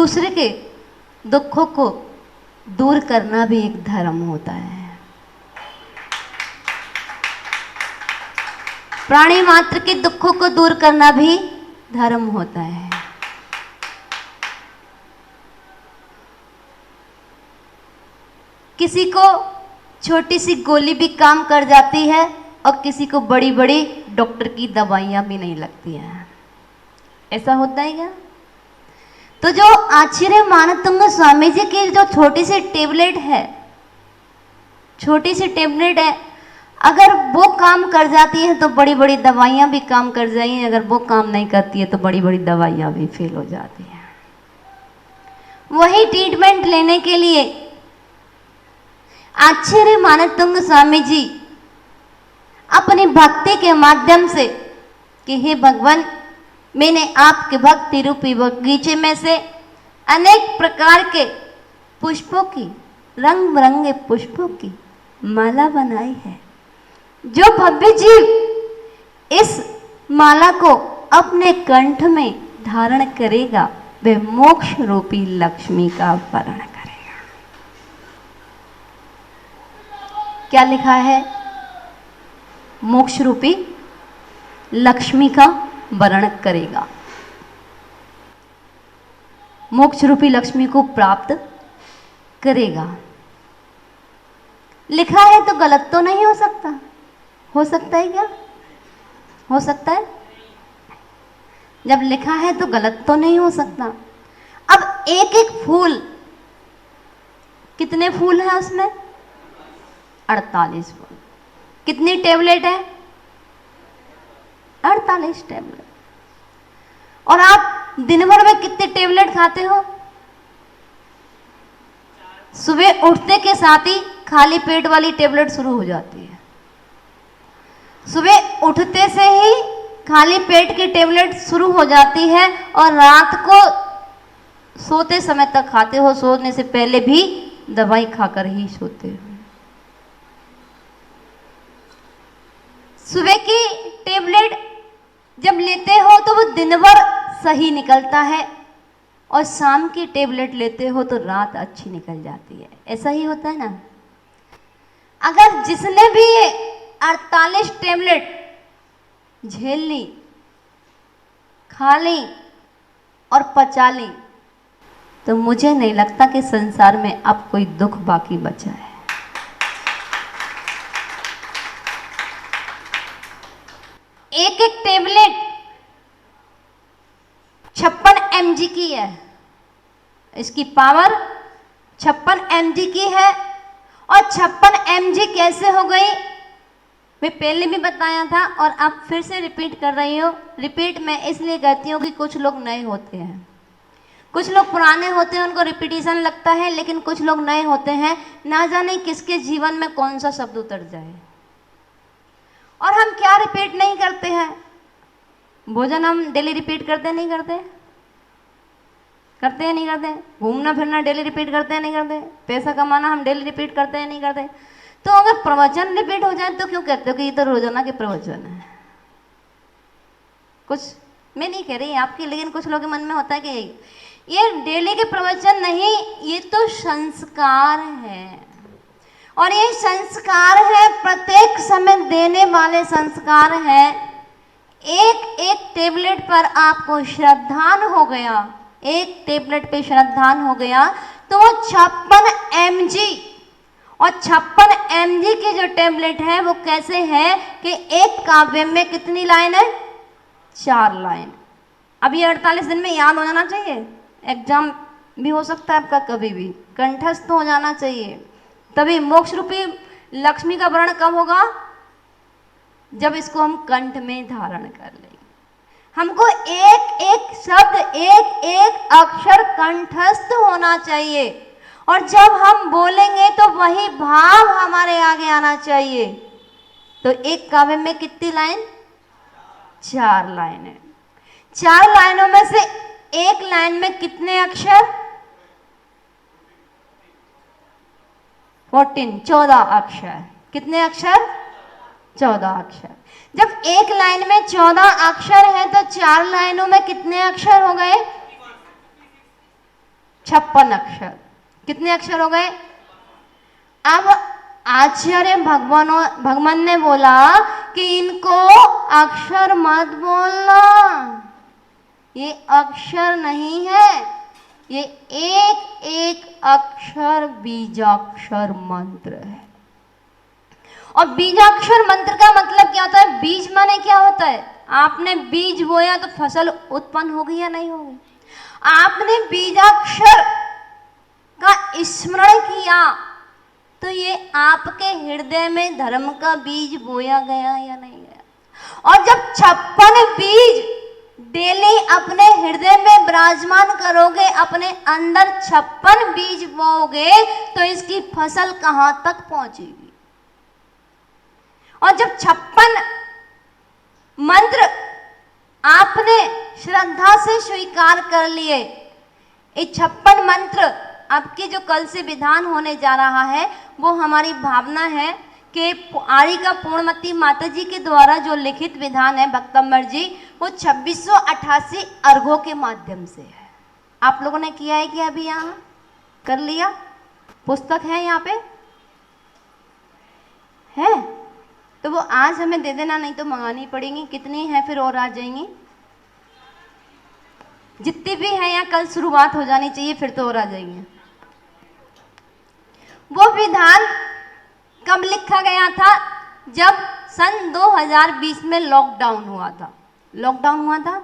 दूसरे के दुखों को दूर करना भी एक धर्म होता है। प्राणी मात्र के दुखों को दूर करना भी धर्म होता है। किसी को छोटी सी गोली भी काम कर जाती है और किसी को बड़ी बड़ी डॉक्टर की दवाइयां भी नहीं लगती हैं। ऐसा होता है क्या? तो जो आचार्य मानतुंग स्वामी जी की जो छोटी सी टेबलेट है, अगर वो काम कर जाती है तो बड़ी बड़ी दवाइयां भी काम कर जाएंगी, अगर वो काम नहीं करती है तो बड़ी बड़ी दवाइयां भी फेल हो जाती हैं। वही ट्रीटमेंट लेने के लिए आचार्य मानतुंग स्वामी जी अपनी भक्ति के माध्यम से कि हे भगवान, मैंने आपके भक्ति रूपी बगीचे में से अनेक प्रकार के पुष्पों की, रंग बिरंगे पुष्पों की माला बनाई है। जो भव्य जीव इस माला को अपने कंठ में धारण करेगा वह मोक्ष रूपी लक्ष्मी का वरण करेगा। क्या लिखा है? मोक्ष रूपी लक्ष्मी का वरण करेगा। मोक्ष रूपी लक्ष्मी को प्राप्त करेगा। लिखा है तो गलत तो नहीं हो सकता? हो सकता है क्या? हो सकता है? जब लिखा है तो गलत तो नहीं हो सकता। अब एक एक फूल, कितने फूल हैं उसमें? 48 फूल। कितनी टेबलेट है? 48 टेबलेट। और आप दिन भर में कितने टेबलेट खाते हो? सुबह उठते के साथ ही खाली पेट वाली टेबलेट शुरू हो जाती है। सुबह उठते से ही खाली पेट की टेबलेट शुरू हो जाती है और रात को सोते समय तक खाते हो। सोने से पहले भी दवाई खाकर ही सोते हो। सुबह की टेबलेट जब लेते हो तो वो दिन भर सही निकलता है और शाम की टेबलेट लेते हो तो रात अच्छी निकल जाती है। ऐसा ही होता है ना? अगर जिसने भी 48 टेबलेट झेल ली, खा ली और पचा ली तो मुझे नहीं लगता कि संसार में अब कोई दुख बाकी बचा है। एक एक टेबलेट 56 mg की है। इसकी पावर 56 mg की है। और 56 mg कैसे हो गई मैं पहले भी बताया था और अब फिर से रिपीट कर रही हूँ। रिपीट मैं इसलिए कहती हूँ कि कुछ लोग नए होते हैं, कुछ लोग पुराने होते हैं, उनको रिपीटिशन लगता है, लेकिन कुछ लोग नए होते हैं, ना जाने किसके जीवन में कौन सा शब्द उतर जाए। और हम क्या रिपीट नहीं करते हैं? भोजन हम डेली रिपीट करते नहीं करते? करते हैं नहीं करते? घूमना फिरना डेली रिपीट करते हैं नहीं करते? पैसा कमाना हम डेली रिपीट करते हैं नहीं करते? तो अगर प्रवचन रिपीट हो जाए तो क्यों कहते हो कि ये तो रोजाना के प्रवचन है? कुछ मैं नहीं कह रही आपकी, लेकिन कुछ लोगों के मन में होता है कि ये डेली के प्रवचन नहीं, ये तो संस्कार है। और ये संस्कार है, प्रत्येक समय देने वाले संस्कार है। एक एक टेबलेट पर आपको श्रद्धान हो गया, एक टेबलेट पे श्रद्धान हो गया तो वो 56 mg। और 56 mg की जो टेबलेट है वो कैसे है कि एक काव्य में कितनी लाइन है? 4 लाइन। अब ये 48 दिन में याद हो जाना चाहिए। एग्जाम भी हो सकता है आपका, कभी भी कंठस्थ हो जाना चाहिए। तभी मोक्ष रूपी लक्ष्मी का वर्ण कब होगा? जब इसको हम कंठ में धारण कर लेंगे। हमको एक एक शब्द, एक एक अक्षर कंठस्थ होना चाहिए। और जब हम बोलेंगे तो वही भाव हमारे आगे आना चाहिए। तो एक काव्य में कितनी लाइन? 4 लाइन है। 4 लाइनों में से एक लाइन में कितने अक्षर? 14 अक्षर। कितने अक्षर? 14 अक्षर। जब एक लाइन में 14 अक्षर है तो 4 लाइनों में कितने अक्षर हो गए? 56 अक्षर। कितने अक्षर हो गए? अब आचार्य भगवान ने बोला कि इनको अक्षर मत बोलना, ये अक्षर नहीं है, ये एक एक अक्षर बीजाक्षर मंत्र है। और बीजाक्षर मंत्र का मतलब क्या होता है? बीज माने क्या होता है? आपने बीज बोया तो फसल उत्पन्न होगी या नहीं होगी? आपने बीजाक्षर का स्मरण किया तो ये आपके हृदय में धर्म का बीज बोया गया या नहीं गया? और जब 56 बीज डेली अपने हृदय में विराजमान करोगे, अपने अंदर 56 बीज बोओगे, तो इसकी फसल कहां तक पहुंचेगी? और जब 56 मंत्र आपने श्रद्धा से स्वीकार कर लिए, ये 56 मंत्र आपके जो कल से विधान होने जा रहा है, वो हमारी भावना है कि आरिका पूर्णमती माता जी के द्वारा जो लिखित विधान है भक्तम्बर जी, वो 2688 अर्घों के माध्यम से है। आप लोगों ने किया है क्या? अभी यहाँ कर लिया? पुस्तक है यहाँ पे? है तो वो आज हमें दे देना, नहीं तो मंगानी पड़ेगी। कितनी है फिर और आ जाएंगी? जितनी भी है यहाँ कल शुरुआत हो जानी चाहिए, फिर तो और आ जाएंगे। वो विधान कब लिखा गया था? जब सन 2020 में लॉकडाउन हुआ था। लॉकडाउन हुआ था,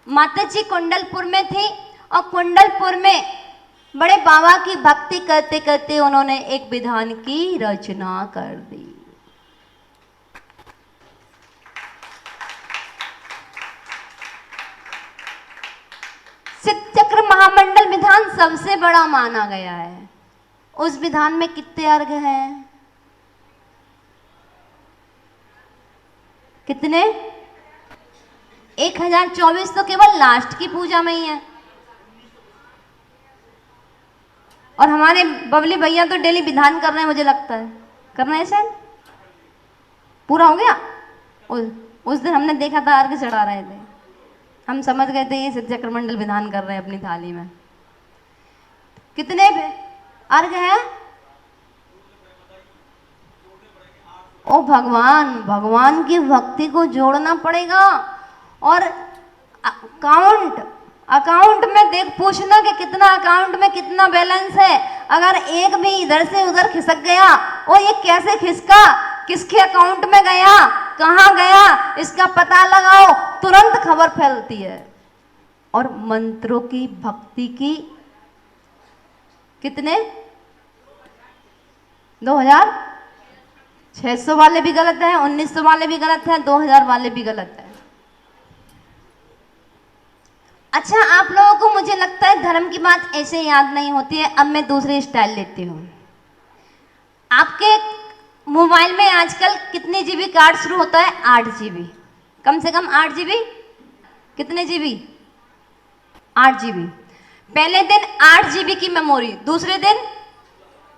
माता जी कुंडलपुर में थी और कुंडलपुर में बड़े बाबा की भक्ति करते करते उन्होंने एक विधान की रचना कर दी। सिद्धचक्र महामंडल विधान सबसे बड़ा माना गया है। उस विधान में कितने अर्घ हैं? कितने? 1024 तो केवल लास्ट की पूजा में ही है। और हमारे बबली भैया तो डेली विधान कर रहे हैं, मुझे लगता है कर रहे हैं शायद। पूरा हो गया? उस दिन हमने देखा था अर्घ चढ़ा रहे थे, हम समझ गए थे ये सिद्धचक्र मंडल विधान कर रहे हैं अपनी थाली में। कितने अर्घ है? ओ भगवान, भगवान की भक्ति को जोड़ना पड़ेगा। और अकाउंट में देख पूछना कि कितना अकाउंट में कितना बैलेंस है। अगर एक भी इधर से उधर खिसक गया, ओ ये कैसे खिसका, किसके अकाउंट में गया, कहाँ गया, इसका पता लगाओ, तुरंत खबर फैलती है। और मंत्रों की भक्ति की कितने? 2600 वाले भी गलत है, 1900 वाले भी गलत है, 2000 वाले भी गलत है। अच्छा, आप लोगों को मुझे लगता है धर्म की बात ऐसे याद नहीं होती है। अब मैं दूसरी स्टाइल लेती हूँ। आपके मोबाइल में आजकल कितने जीबी कार्ड शुरू होता है? 8 जीबी, कम से कम 8 जीबी। कितने जीबी? 8 जीबी। पहले दिन 8 जीबी की मेमोरी, दूसरे दिन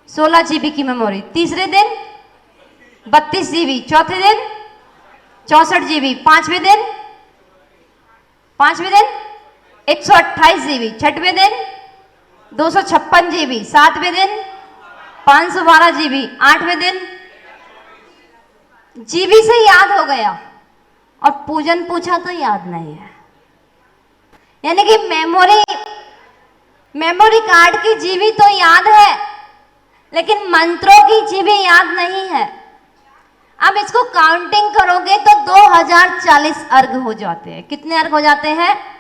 16 जीबी की मेमोरी, तीसरे दिन 32 जीबी, चौथे दिन 64 जीबी, पांचवें दिन 128 जीबी, छठवें दिन 256 जीबी, सातवें दिन 512 जीबी, आठवें दिन जीबी से याद हो गया और पूजन पूछा तो याद नहीं है। यानी कि मेमोरी कार्ड की जीबी तो याद है, लेकिन मंत्रों की जीबी याद नहीं है। अब इसको काउंटिंग करोगे तो 2040 अर्घ हो जाते हैं। कितने अर्घ हो जाते हैं?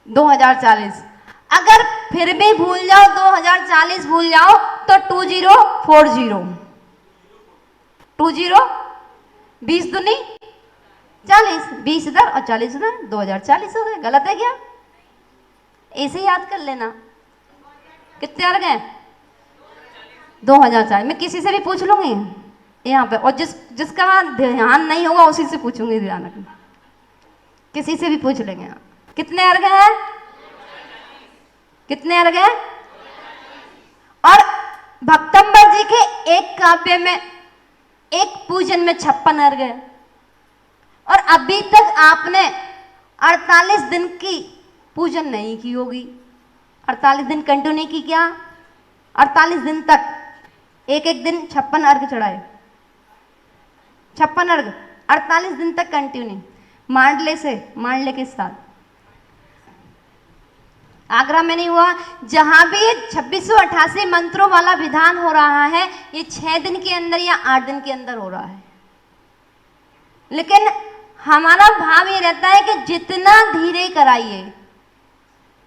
2040। अगर फिर भी भूल जाओ, 2040 भूल जाओ, तो 2040 20 दूनी 40, 20 इधर और 40 उधर, 2040 हो गए। गलत है क्या? ऐसे याद कर लेना। कितने अर्घ हैं? 2040। मैं किसी से भी पूछ लूंगी यहाँ पे, और जिसका ध्यान नहीं होगा उसी से पूछूंगी, ध्यान रखना। किसी से भी पूछ लेंगे। कितने अर्घ हैं? कितने अर्घ हैं? और भक्तम्बर जी के एक काव्य में, एक पूजन में 56 अर्घ है। और अभी तक आपने 48 दिन की पूजन नहीं की होगी। 48 दिन कंटिन्यू की क्या? 48 दिन तक एक एक दिन 56 अर्घ चढ़ाए, 56 अर्घ 48 दिन तक कंटिन्यू, मांडले के साथ। आगरा में नहीं हुआ, जहां भी ये 2688 मंत्रों वाला विधान हो रहा है, ये 6 दिन के अंदर या 8 दिन के अंदर हो रहा है। लेकिन हमारा भाव ये रहता है कि जितना धीरे कराइए,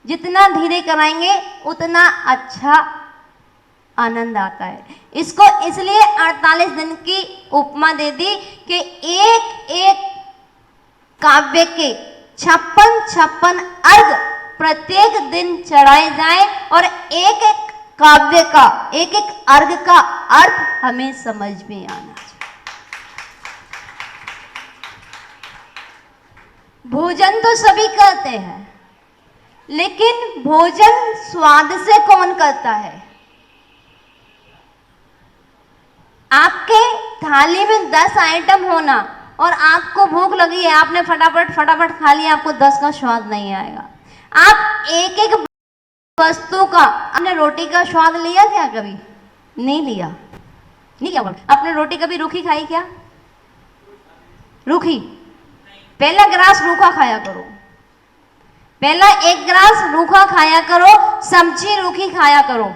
जितना धीरे कराएंगे उतना अच्छा आनंद आता है। इसको इसलिए 48 दिन की उपमा दे दी कि एक एक काव्य के 56 अर्घ प्रत्येक दिन चढ़ाए जाए और एक एक काव्य का, एक एक अर्घ का अर्थ हमें समझ में आना चाहिए। भोजन तो सभी करते हैं, लेकिन भोजन स्वाद से कौन करता है? आपके थाली में 10 आइटम होना और आपको भूख लगी है, आपने फटाफट खा लिया, आपको 10 का स्वाद नहीं आएगा। आप एक एक वस्तु का, आपने रोटी का स्वाद लिया क्या कभी? नहीं लिया, नहीं क्या बोल? आपने रोटी कभी रूखी खाई क्या? रूखी, पहला गिलास रूखा खाया करो, पहला 1 गिलास रूखा खाया करो, सब्जी रूखी खाया करो,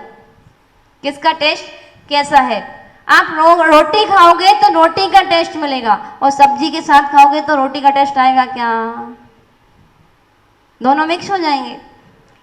किसका टेस्ट कैसा है? आप रोटी खाओगे तो रोटी का टेस्ट मिलेगा और सब्जी के साथ खाओगे तो रोटी का टेस्ट आएगा क्या? दोनों मिक्स हो जाएंगे।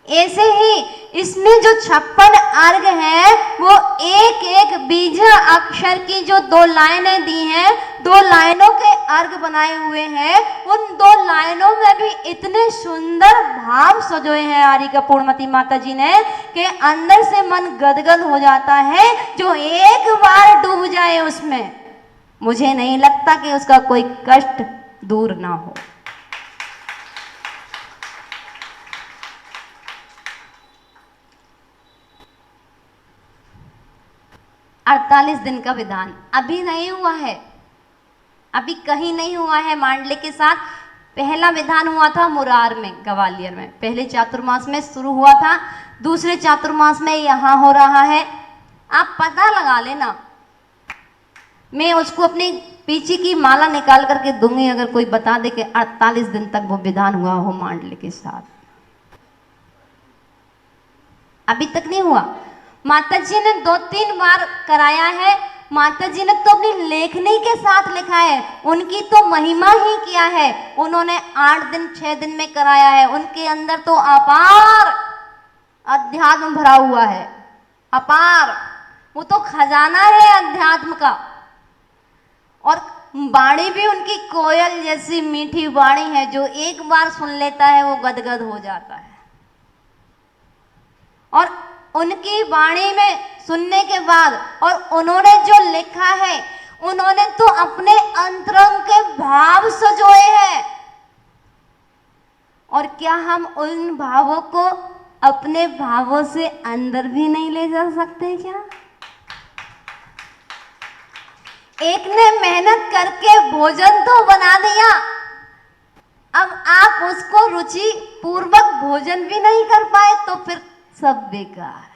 ऐसे ही इसमें जो 56 अर्घ है वो एक एक बीज अक्षर की जो 2 लाइनें दी हैं, 2 लाइनों के अर्घ बनाए हुए हैं। उन 2 लाइनों में भी इतने सुंदर भाव सजोए हैं आरिका पूर्णमती माता जी ने कि अंदर से मन गदगद हो जाता है। जो एक बार डूब जाए उसमें, मुझे नहीं लगता कि उसका कोई कष्ट दूर ना हो। अड़तालीस दिन का विधान अभी नहीं हुआ है, अभी कहीं नहीं हुआ है मांडले के साथ। पहला विधान हुआ था मुरार में, ग्वालियर में, पहले चातुर्मास में शुरू हुआ था, दूसरे चातुर्मास में यहाँ हो रहा है। आप पता लगा लेना, मैं उसको अपनी पीछे की माला निकाल करके दूंगी अगर कोई बता दे कि 48 दिन तक वो विधान हुआ हो मांडले के साथ। अभी तक नहीं हुआ। माता जी ने 2-3 बार कराया है। माता जी ने तो अपनी लेखनी के साथ लिखा है, उनकी तो महिमा ही किया है। उन्होंने 8 दिन 6 दिन में कराया है। उनके अंदर तो अपार अध्यात्म भरा हुआ है, अपार, वो तो खजाना है अध्यात्म का। और वाणी भी उनकी कोयल जैसी मीठी वाणी है, जो एक बार सुन लेता है वो गदगद हो जाता है। और उनकी वाणी में सुनने के बाद और उन्होंने जो लिखा है, उन्होंने तो अपने अंतरंग के भाव सजोए हैं। और क्या हम उन भावों को अपने भावों से अंदर भी नहीं ले जा सकते क्या? एक ने मेहनत करके भोजन तो बना दिया, अब आप उसको रुचि पूर्वक भोजन भी नहीं कर पाए तो फिर सब बेकार है।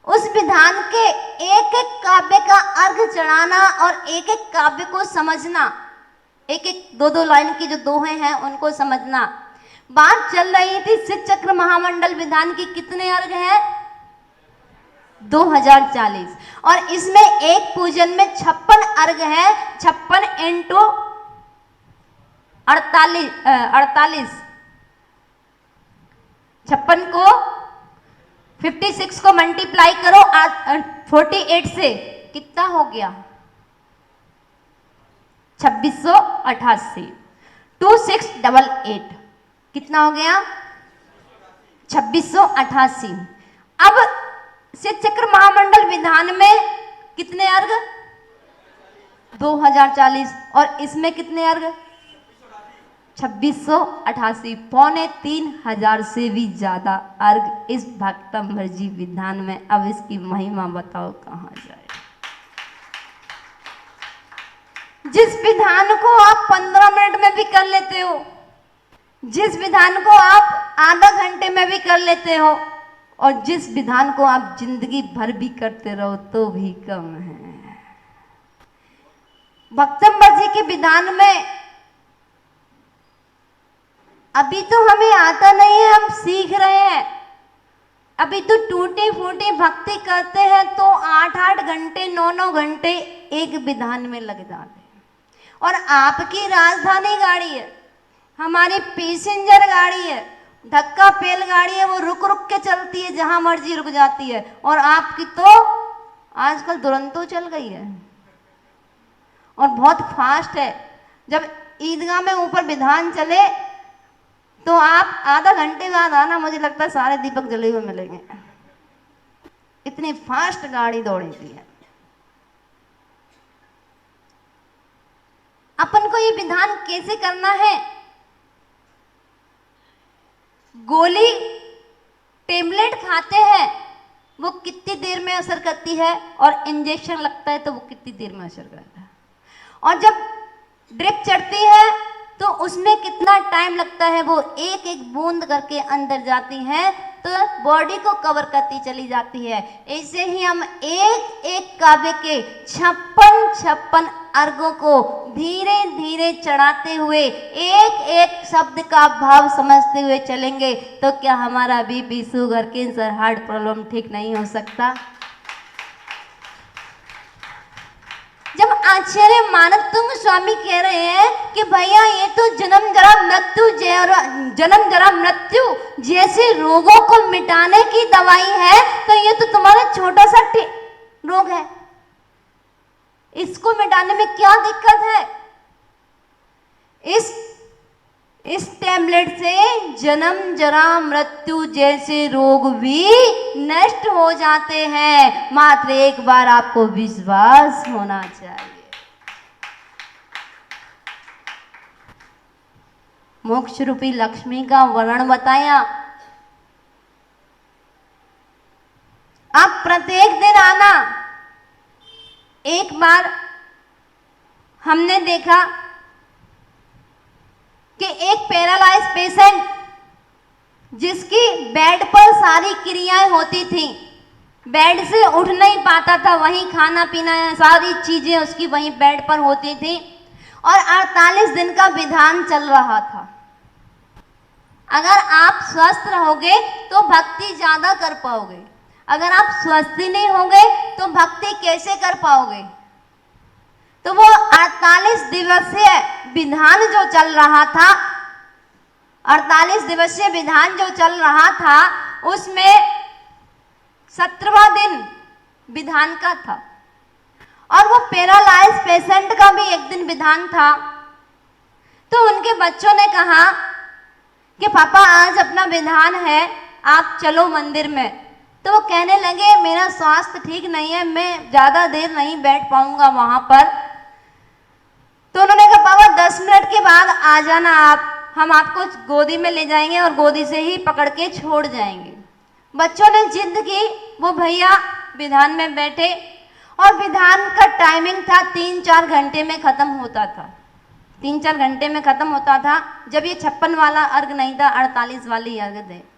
उस विधान के एक एक काव्य का अर्घ चढ़ाना और एक एक काव्य को समझना, एक एक 2-2 लाइन की जो दोहे हैं उनको समझना। बात चल रही थी शिव चक्र महामंडल विधान की कितने अर्घ हैं? 2040। और इसमें एक पूजन में 56 अर्घ है। 56 इंटू 48, 56 को 56 को मल्टीप्लाई करो 48 से, कितना हो गया? 2688। 2688 कितना हो गया? 2688। अब शिव चक्र महामंडल विधान में कितने अर्घ? 2040। और इसमें कितने अर्घ? 2688। 2500 से भी ज्यादा अर्घ इस भक्तंबर जी विधान में। अब इसकी महिमा बताओ कहाँ जाए। जिस विधान को आप 15 मिनट में भी कर लेते हो, जिस विधान को आप आधा घंटे में भी कर लेते हो और जिस विधान को आप जिंदगी भर भी करते रहो तो भी कम है। भक्तंबर जी के विधान में अभी तो हमें आता नहीं है, हम सीख रहे हैं। अभी तो टूटी फूटी भक्ति करते हैं तो 8-8 घंटे 9-9 घंटे एक विधान में लग जाते हैं। और आपकी राजधानी गाड़ी है, हमारी पैसेंजर गाड़ी है, धक्का पेल गाड़ी है, वो रुक रुक के चलती है, जहां मर्जी रुक जाती है। और आपकी तो आजकल दुरंतो चल गई है और बहुत फास्ट है। जब ईदगाह में ऊपर विधान चले तो आप आधा घंटे बाद आना, मुझे लगता है सारे दीपक जले हुए मिलेंगे, इतनी फास्ट गाड़ी दौड़ती है। अपन को ये विधान कैसे करना है? गोली टेबलेट खाते हैं वो कितनी देर में असर करती है और इंजेक्शन लगता है तो वो कितनी देर में असर करता है। और जब ड्रिप चढ़ती है तो उसमें कितना टाइम लगता है, वो एक एक बूंद करके अंदर जाती है तो बॉडी को कवर करती चली जाती है। ऐसे ही हम एक एक काव्य के 56 अर्घों को धीरे धीरे चढ़ाते हुए एक एक शब्द का भाव समझते हुए चलेंगे तो क्या हमारा BP, sugar, cancer, heart problem ठीक नहीं हो सकता? जब आचार्य मानवतुंग स्वामी कह रहे हैं कि भैया ये तो जन्म जरा मृत्यु जैसे रोगों को मिटाने की दवाई है, तो ये तो तुम्हारा छोटा सा रोग है, इसको मिटाने में क्या दिक्कत है? इस टैबलेट से जन्म जरा मृत्यु जैसे रोग भी नष्ट हो जाते हैं। मात्र एक बार आपको विश्वास होना चाहिए। मोक्ष रूपी लक्ष्मी का वर्णन बताया। आप प्रत्येक दिन आना। एक बार हमने देखा कि एक पैरालाइज पेशेंट जिसकी बेड पर सारी क्रियाएं होती थी, बेड से उठ नहीं पाता था, वहीं खाना पीना सारी चीजें उसकी वहीं बेड पर होती थी और 48 दिन का विधान चल रहा था। अगर आप स्वस्थ रहोगे तो भक्ति ज्यादा कर पाओगे, अगर आप स्वस्थ ही नहीं होगे तो भक्ति कैसे कर पाओगे? तो वो 48 दिवसीय विधान जो चल रहा था, 48 दिवसीय विधान जो चल रहा था उसमें 17वां दिन विधान का था और वो पैरालाइज पेशेंट का भी एक दिन विधान था। तो उनके बच्चों ने कहा कि पापा आज अपना विधान है, आप चलो मंदिर में। तो वो कहने लगे मेरा स्वास्थ्य ठीक नहीं है, मैं ज़्यादा देर नहीं बैठ पाऊंगा वहाँ पर। तो उन्होंने कहा पापा 10 मिनट के बाद आ जाना आप, हम आपको गोदी में ले जाएंगे और गोदी से ही पकड़ के छोड़ जाएंगे। बच्चों ने जिद की, वो भैया विधान में बैठे और विधान का टाइमिंग था 3-4 घंटे में ख़त्म होता था, 3-4 घंटे में ख़त्म होता था। जब ये 56 वाला अर्घ नहीं था, 48 वाली अर्घ थे।